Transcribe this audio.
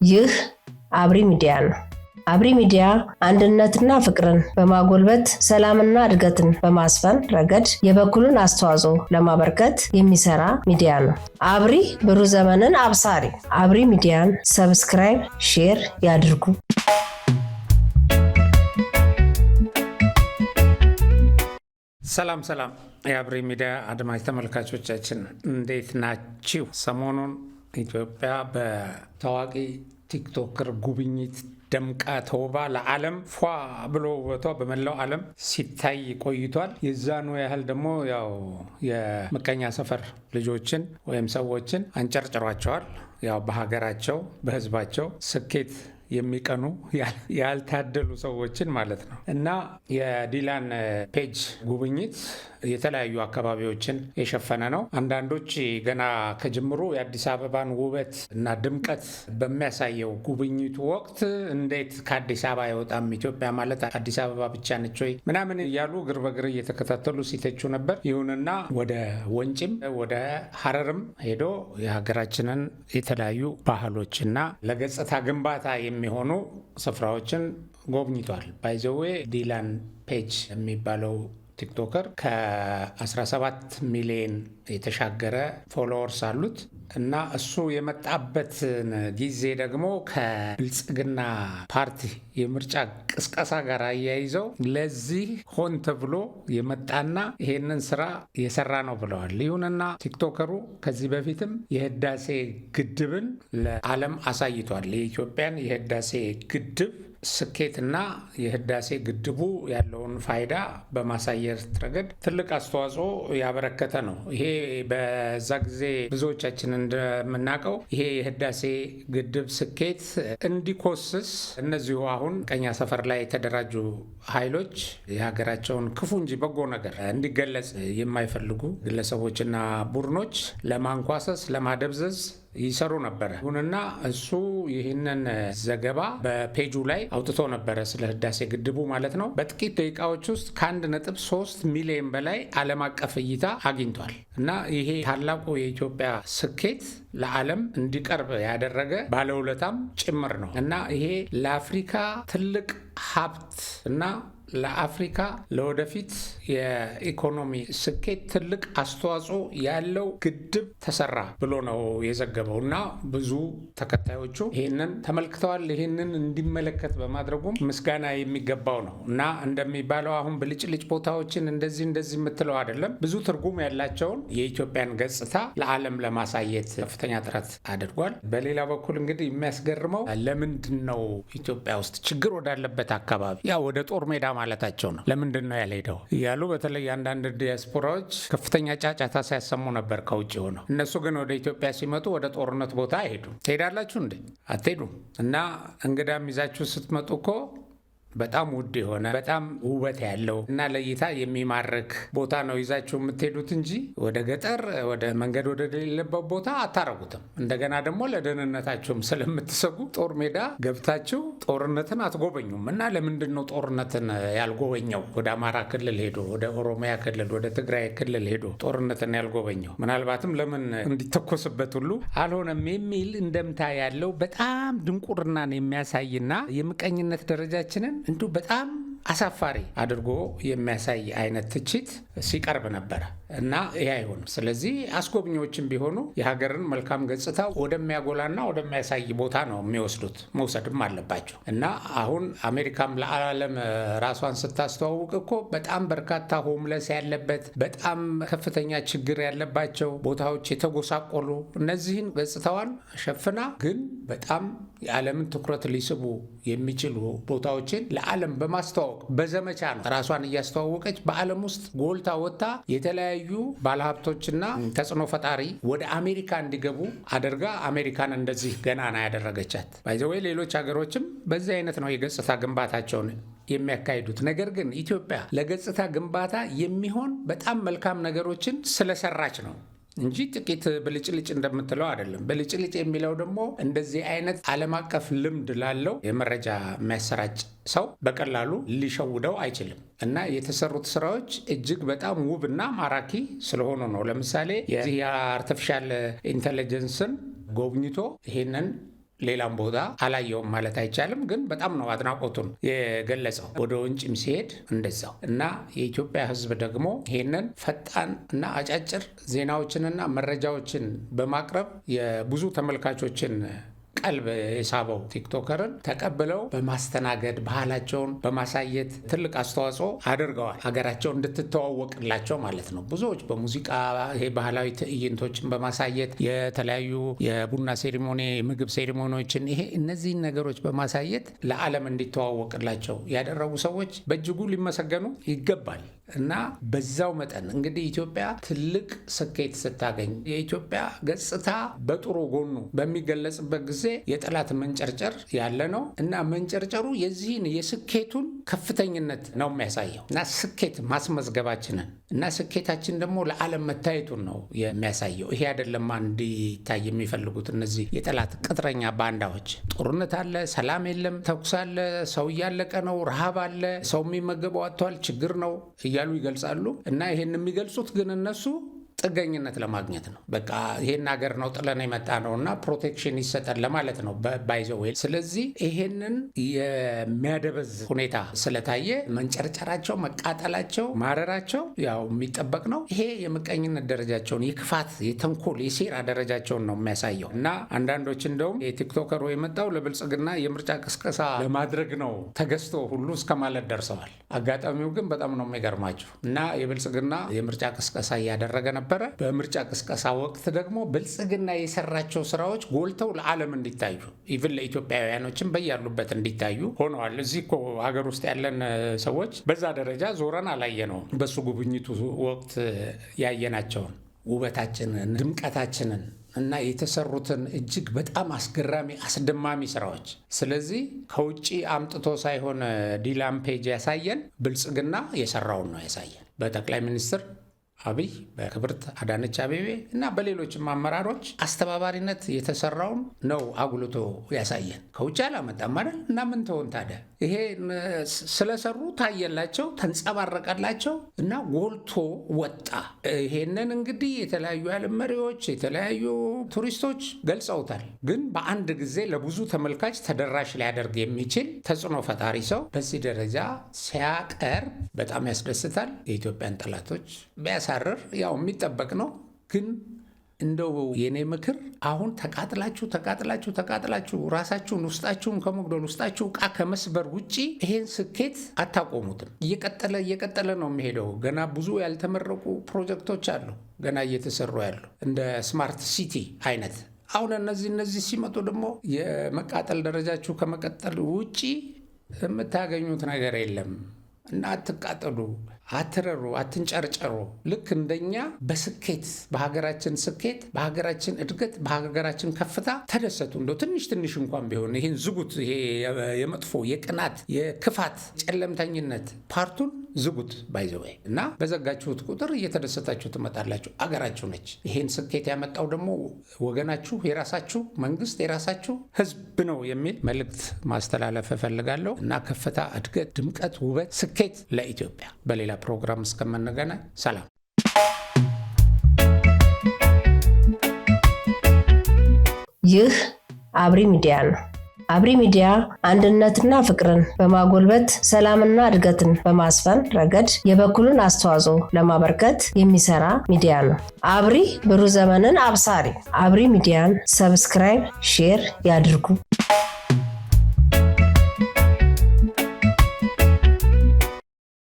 ይህ አብሪ ሚዲያ ነው። አብሪ ሚዲያ አንድነትና ፍቅርን በማጎልበት ሰላምና እድገትን በማስፈን ረገድ የበኩሉን አስተዋጽኦ ለማበርከት የሚሰራ ሚዲያ ነው። አብሪ ብሩህ ዘመንን አብሳሪ። አብሪ ሚዲያን ሰብስክራይብ፣ ሼር ያድርጉ። ሰላም የአብሪ ሚዲያ አድማጭ ተመልካቾቻችን እንዴት ናችሁ? ሰሞኑን ኢትዮጵያ በታዋቂ ቲክቶከር ጉብኝት ደምቃ ተውባ ለዓለም ፏ ብሎ ውበቷ በመላው ዓለም ሲታይ ቆይቷል። የዛኑ ያህል ደግሞ ያው የምቀኛ ሰፈር ልጆችን ወይም ሰዎችን አንጨርጭሯቸዋል። ያው በሀገራቸው በሕዝባቸው ስኬት የሚቀኑ ያልታደሉ ሰዎችን ማለት ነው። እና የዲላን ፔጅ ጉብኝት የተለያዩ አካባቢዎችን የሸፈነ ነው። አንዳንዶች ገና ከጅምሩ የአዲስ አበባን ውበት እና ድምቀት በሚያሳየው ጉብኝቱ ወቅት እንዴት ከአዲስ አበባ አይወጣም ኢትዮጵያ ማለት አዲስ አበባ ብቻ ነች ወይ ምናምን እያሉ እግር በእግር እየተከታተሉ ሲተቹ ነበር። ይሁንና ወደ ወንጭም ወደ ሀረርም ሄዶ የሀገራችንን የተለያዩ ባህሎችና ለገጽታ ግንባታ የሚሆኑ ስፍራዎችን ጎብኝቷል። ባይዘዌ ዲላን ፔጅ የሚባለው ቲክቶከር ከ17 ሚሊዮን የተሻገረ ፎሎወርስ አሉት እና እሱ የመጣበትን ጊዜ ደግሞ ከብልጽግና ፓርቲ የምርጫ ቅስቀሳ ጋር አያይዘው ለዚህ ሆን ተብሎ የመጣና ይሄንን ስራ የሰራ ነው ብለዋል። ይሁንና ቲክቶከሩ ከዚህ በፊትም የህዳሴ ግድብን ለዓለም አሳይቷል። የኢትዮጵያን የህዳሴ ግድብ ስኬትና የህዳሴ ግድቡ ያለውን ፋይዳ በማሳየት ረገድ ትልቅ አስተዋጽኦ ያበረከተ ነው። ይሄ በዛ ጊዜ ብዙዎቻችን እንደምናውቀው ይሄ የህዳሴ ግድብ ስኬት እንዲኮስስ እነዚሁ አሁን ቀኛ ሰፈር ላይ የተደራጁ ኃይሎች የሀገራቸውን ክፉ እንጂ በጎ ነገር እንዲገለጽ የማይፈልጉ ግለሰቦችና ቡድኖች ለማንኳሰስ፣ ለማደብዘዝ ይሰሩ ነበረ። ይሁንና እሱ ይህንን ዘገባ በፔጁ ላይ አውጥቶ ነበረ፣ ስለ ህዳሴ ግድቡ ማለት ነው። በጥቂት ደቂቃዎች ውስጥ ከ1.3 ሚሊዮን በላይ ዓለም አቀፍ እይታ አግኝቷል እና ይሄ ታላቁ የኢትዮጵያ ስኬት ለዓለም እንዲቀርብ ያደረገ ባለውለታም ጭምር ነው እና ይሄ ለአፍሪካ ትልቅ ሀብት እና ለአፍሪካ ለወደፊት የኢኮኖሚ ስኬት ትልቅ አስተዋጽኦ ያለው ግድብ ተሰራ ብሎ ነው የዘገበው እና ብዙ ተከታዮቹ ይህንን ተመልክተዋል። ይህንን እንዲመለከት በማድረጉም ምስጋና የሚገባው ነው እና እንደሚባለው አሁን ብልጭልጭ ቦታዎችን እንደዚህ የምትለው አይደለም። ብዙ ትርጉም ያላቸውን የኢትዮጵያን ገጽታ ለዓለም ለማሳየት ከፍተኛ ጥረት አድርጓል። በሌላ በኩል እንግዲህ የሚያስገርመው ለምንድን ነው ኢትዮጵያ ውስጥ ችግር ወዳለበት አካባቢ ያ ወደ ጦር ሜዳ ማለታቸው ነው ለምንድን ነው ያልሄደው እያሉ በተለይ አንዳንድ ዲያስፖራዎች ከፍተኛ ጫጫታ ሲያሰሙ ነበር ከውጭ ሆነው። እነሱ ግን ወደ ኢትዮጵያ ሲመጡ ወደ ጦርነት ቦታ አይሄዱም። ትሄዳላችሁ እንዴ? አትሄዱም። እና እንግዳም ይዛችሁ ስትመጡ እኮ በጣም ውድ የሆነ በጣም ውበት ያለው እና ለእይታ የሚማርክ ቦታ ነው ይዛችሁ የምትሄዱት እንጂ ወደ ገጠር ወደ መንገድ ወደ ሌለበት ቦታ አታረጉትም። እንደገና ደግሞ ለደህንነታችሁም ስለምትሰጉ ጦር ሜዳ ገብታችሁ ጦርነትን አትጎበኙም። እና ለምንድን ነው ጦርነትን ያልጎበኘው? ወደ አማራ ክልል ሄዶ ወደ ኦሮሚያ ክልል ወደ ትግራይ ክልል ሄዶ ጦርነትን ያልጎበኘው? ምናልባትም ለምን እንዲተኮስበት ሁሉ አልሆነም የሚል እንደምታ ያለው በጣም ድንቁርናን የሚያሳይና የምቀኝነት ደረጃችንን እንዲሁ በጣም አሳፋሪ አድርጎ የሚያሳይ አይነት ትችት ሲቀርብ ነበረ እና ይህ አይሆንም። ስለዚህ አስጎብኚዎችም ቢሆኑ የሀገርን መልካም ገጽታ ወደሚያጎላና ወደሚያሳይ ቦታ ነው የሚወስዱት፣ መውሰድም አለባቸው። እና አሁን አሜሪካም ለዓለም ራሷን ስታስተዋውቅ እኮ በጣም በርካታ ሆምለስ ያለበት በጣም ከፍተኛ ችግር ያለባቸው ቦታዎች የተጎሳቆሉ እነዚህን ገጽታዋን ሸፍና ግን በጣም የዓለምን ትኩረት ሊስቡ የሚችሉ ቦታዎችን ለዓለም በማስተዋወቅ በዘመቻ ነው ራሷን እያስተዋወቀች በዓለም ውስጥ ጎልታ ወጥታ የተለያዩ ባለሀብቶችና ተጽዕኖ ፈጣሪ ወደ አሜሪካ እንዲገቡ አድርጋ አሜሪካን እንደዚህ ገናና ያደረገቻት። ባይዘዌ ሌሎች ሀገሮችም በዚህ አይነት ነው የገጽታ ግንባታቸውን የሚያካሂዱት። ነገር ግን ኢትዮጵያ ለገጽታ ግንባታ የሚሆን በጣም መልካም ነገሮችን ስለሰራች ነው እንጂ ጥቂት ብልጭልጭ እንደምትለው አይደለም። ብልጭልጭ የሚለው ደግሞ እንደዚህ አይነት ዓለም አቀፍ ልምድ ላለው የመረጃ የሚያሰራጭ ሰው በቀላሉ ሊሸውደው አይችልም እና የተሰሩት ስራዎች እጅግ በጣም ውብና ማራኪ ስለሆኑ ነው። ለምሳሌ የዚህ የአርቲፊሻል ኢንተለጀንስን ጎብኝቶ ይሄንን ሌላም ቦታ አላየውም ማለት አይቻልም፣ ግን በጣም ነው አድናቆቱን የገለጸው። ወደ ውጭም ሲሄድ እንደዛው እና የኢትዮጵያ ሕዝብ ደግሞ ይሄንን ፈጣን እና አጫጭር ዜናዎችንና መረጃዎችን በማቅረብ የብዙ ተመልካቾችን ቀልብ የሳበው ቲክቶከርን ተቀብለው በማስተናገድ ባህላቸውን በማሳየት ትልቅ አስተዋጽኦ አድርገዋል። ሀገራቸው እንድትተዋወቅላቸው ማለት ነው። ብዙዎች በሙዚቃ ይሄ ባህላዊ ትዕይንቶችን በማሳየት የተለያዩ የቡና ሴሪሞኒ፣ ምግብ ሴሪሞኒዎችን እነዚህን ነገሮች በማሳየት ለዓለም እንዲተዋወቅላቸው ያደረጉ ሰዎች በእጅጉ ሊመሰገኑ ይገባል እና በዛው መጠን እንግዲህ ኢትዮጵያ ትልቅ ስኬት ስታገኝ የኢትዮጵያ ገጽታ በጥሩ ጎኑ በሚገለጽበት ጊዜ የጠላት መንጨርጨር ያለ ነው እና መንጨርጨሩ የዚህን የስኬቱን ከፍተኝነት ነው የሚያሳየው እና ስኬት ማስመዝገባችንን እና ስኬታችን ደግሞ ለዓለም መታየቱን ነው የሚያሳየው። ይሄ አይደለም እንዲታይ የሚፈልጉት እነዚህ የጠላት ቅጥረኛ ባንዳዎች። ጦርነት አለ፣ ሰላም የለም፣ ተኩስ አለ፣ ሰው እያለቀ ነው፣ ረሃብ አለ፣ ሰው የሚመገበው አጥቷል፣ ችግር ነው እያሉ ይገልጻሉ እና ይሄን የሚገልጹት ግን እነሱ ጥገኝነት ለማግኘት ነው። በቃ ይሄን ሀገር ነው ጥለን የመጣ ነው እና ፕሮቴክሽን ይሰጠን ለማለት ነው ባይዘው። ስለዚህ ይሄንን የሚያደበዝ ሁኔታ ስለታየ መንጨርጨራቸው፣ መቃጠላቸው፣ ማረራቸው ያው የሚጠበቅ ነው። ይሄ የምቀኝነት ደረጃቸውን፣ የክፋት፣ የተንኮል፣ የሴራ ደረጃቸውን ነው የሚያሳየው እና አንዳንዶች እንደውም የቲክቶከሩ የመጣው ለብልጽግና የምርጫ ቅስቀሳ ለማድረግ ነው ተገዝቶ ሁሉ እስከ ማለት ደርሰዋል። አጋጣሚው ግን በጣም ነው የሚገርማቸው እና የብልጽግና የምርጫ ቅስቀሳ እያደረገ ነበር። በምርጫ ቅስቀሳ ወቅት ደግሞ ብልጽግና የሰራቸው ስራዎች ጎልተው ለዓለም እንዲታዩ ኢቭን ለኢትዮጵያውያኖችም በያሉበት እንዲታዩ ሆነዋል። እዚህ እኮ ሀገር ውስጥ ያለን ሰዎች በዛ ደረጃ ዞረን አላየነው። በሱ ጉብኝቱ ወቅት ያየናቸውን ውበታችንን፣ ድምቀታችንን እና የተሰሩትን እጅግ በጣም አስገራሚ አስደማሚ ስራዎች። ስለዚህ ከውጭ አምጥቶ ሳይሆን ዲላም ፔጅ ያሳየን ብልጽግና የሰራውን ነው ያሳየን በጠቅላይ ሚኒስትር አብይ፣ በክብርት አዳነች አቤቤ እና በሌሎችም አመራሮች አስተባባሪነት የተሰራውን ነው አጉልቶ ያሳየን። ከውጭ አላመጣም ማለት እና ምን ተሆን ታዲያ? ይሄ ስለሰሩ ታየላቸው፣ ተንጸባረቀላቸው እና ጎልቶ ወጣ። ይሄንን እንግዲህ የተለያዩ የዓለም መሪዎች፣ የተለያዩ ቱሪስቶች ገልጸውታል። ግን በአንድ ጊዜ ለብዙ ተመልካች ተደራሽ ሊያደርግ የሚችል ተጽዕኖ ፈጣሪ ሰው በዚህ ደረጃ ሲያቀርብ በጣም ያስደስታል። የኢትዮጵያን ጠላቶች ቢያሳርር ያው የሚጠበቅ ነው። ግን እንደው የኔ ምክር አሁን ተቃጥላችሁ ራሳችሁን ውስጣችሁን ከመግደል ውስጣችሁ ዕቃ ከመስበር ውጪ ይሄን ስኬት አታቆሙትም። እየቀጠለ ነው የሚሄደው። ገና ብዙ ያልተመረቁ ፕሮጀክቶች አሉ ገና እየተሰሩ ያሉ እንደ ስማርት ሲቲ አይነት። አሁን እነዚህ ሲመጡ ደግሞ የመቃጠል ደረጃችሁ ከመቀጠል ውጪ የምታገኙት ነገር የለም እና አትቃጠሉ፣ አትረሩ፣ አትንጨርጨሩ። ልክ እንደኛ በስኬት በሀገራችን ስኬት፣ በሀገራችን እድገት፣ በሀገራችን ከፍታ ተደሰቱ። እንደው ትንሽ እንኳን ቢሆን ይህን ዝጉት። ይሄ የመጥፎ የቅናት የክፋት ጨለምተኝነት ፓርቱን ዝጉት ባይዘወይ እና በዘጋችሁት ቁጥር እየተደሰታችሁ ትመጣላችሁ። አገራችሁ ነች። ይሄን ስኬት ያመጣው ደግሞ ወገናችሁ፣ የራሳችሁ መንግስት፣ የራሳችሁ ህዝብ ነው የሚል መልእክት ማስተላለፍ እፈልጋለሁ እና ከፍታ፣ እድገት፣ ድምቀት፣ ውበት፣ ስኬት ለኢትዮጵያ። በሌላ ፕሮግራም እስከምንገናኝ ሰላም። ይህ አብሪ ሚዲያ ነው። አብሪ ሚዲያ አንድነትና ፍቅርን በማጎልበት ሰላምና እድገትን በማስፈን ረገድ የበኩሉን አስተዋጽኦ ለማበርከት የሚሰራ ሚዲያ ነው። አብሪ ብሩህ ዘመንን አብሳሪ። አብሪ ሚዲያን ሰብስክራይብ፣ ሼር ያድርጉ።